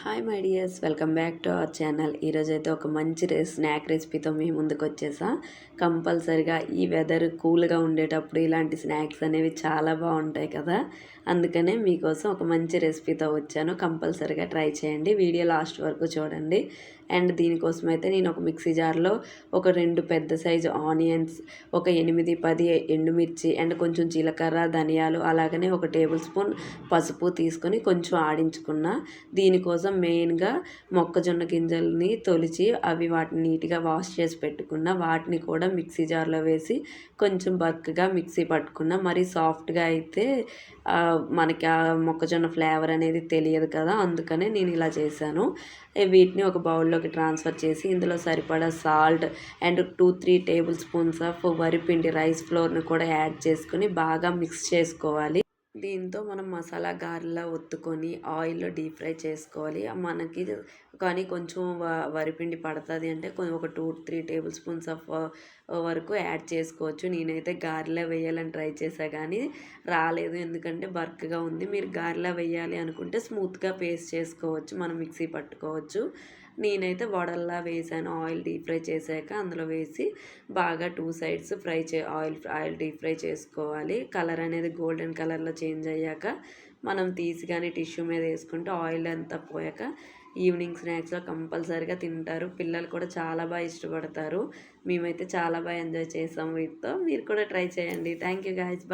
Hi my dears, welcome back to our channel. ఈరోజైతే ఒక మంచి స్నాక్ రెసిపీతో మీ ముందుకు వచ్చేసా. కంపల్సరిగా ఈ వెదర్ కూల్గా ఉండేటప్పుడు ఇలాంటి స్నాక్స్ అనేవి చాలా బాగుంటాయి కదా. అందుకనే మీకోసం ఒక మంచి రెసిపీతో వచ్చాను. కంపల్సరిగా ట్రై చేయండి, వీడియో లాస్ట్ వరకు చూడండి. అండ్ దీనికోసం అయితే నేను ఒక మిక్సీ జార్లో ఒక 2 పెద్ద సైజు ఆనియన్స్, ఒక 8-10 ఎండుమిర్చి అండ్ కొంచెం జీలకర్ర, ధనియాలు, అలాగనే ఒక టేబుల్ స్పూన్ పసుపు తీసుకొని కొంచెం ఆడించుకున్న. దీనికోసం మెయిన్గా మొక్కజొన్న గింజల్ని తొలిచి అవి వాటిని నీట్గా వాష్ చేసి పెట్టుకున్న. వాటిని కూడా మిక్సీ జార్లో వేసి కొంచెం బర్క్గా మిక్సీ పట్టుకున్న. మరి సాఫ్ట్గా అయితే మనకి ఆ మొక్కజొన్న ఫ్లేవర్ అనేది తెలియదు కదా, అందుకనే నేను ఇలా చేశాను. వీటిని ఒక బౌల్లోకి ట్రాన్స్ఫర్ చేసి ఇందులో సరిపడా salt and 2-3 table spoons of వరిపిండి రైస్ ఫ్లోర్ని కూడా యాడ్ చేసుకుని బాగా మిక్స్ చేసుకోవాలి. దీంతో మనం మసాలా గారెలా ఒత్తుకొని ఆయిల్లో డీప్ ఫ్రై చేసుకోవాలి. మనకి కానీ కొంచెం వరిపిండి పడుతుంది అంటే ఒక 2-3 టేబుల్ స్పూన్స్ ఆఫ్ వరకు యాడ్ చేసుకోవచ్చు. నేనైతే గారెలా వేయాలని ట్రై చేసా కానీ రాలేదు, ఎందుకంటే బర్క్గా ఉంది. మీరు గారెలా వేయాలి అనుకుంటే స్మూత్గా పేస్ట్ చేసుకోవచ్చు, మనం మిక్సీ పట్టుకోవచ్చు. నేనైతే వడల్లా వేసాను. ఆయిల్ డీప్ ఫ్రై చేశాక అందులో వేసి బాగా 2 సైడ్స్ ఆయిల్ డీప్ ఫ్రై చేసుకోవాలి. కలర్ అనేది గోల్డెన్ కలర్లో చేంజ్ అయ్యాక మనం తీసి కానీ టిష్యూ మీద వేసుకుంటే ఆయిల్ అంతా పోయాక ఈవినింగ్ స్నాక్స్లో కంపల్సరీగా తింటారు. పిల్లలు కూడా చాలా బాగా ఇష్టపడతారు. మేమైతే చాలా బాగా ఎంజాయ్ చేసాం వీటితో. మీరు కూడా ట్రై చేయండి. Thank you guys.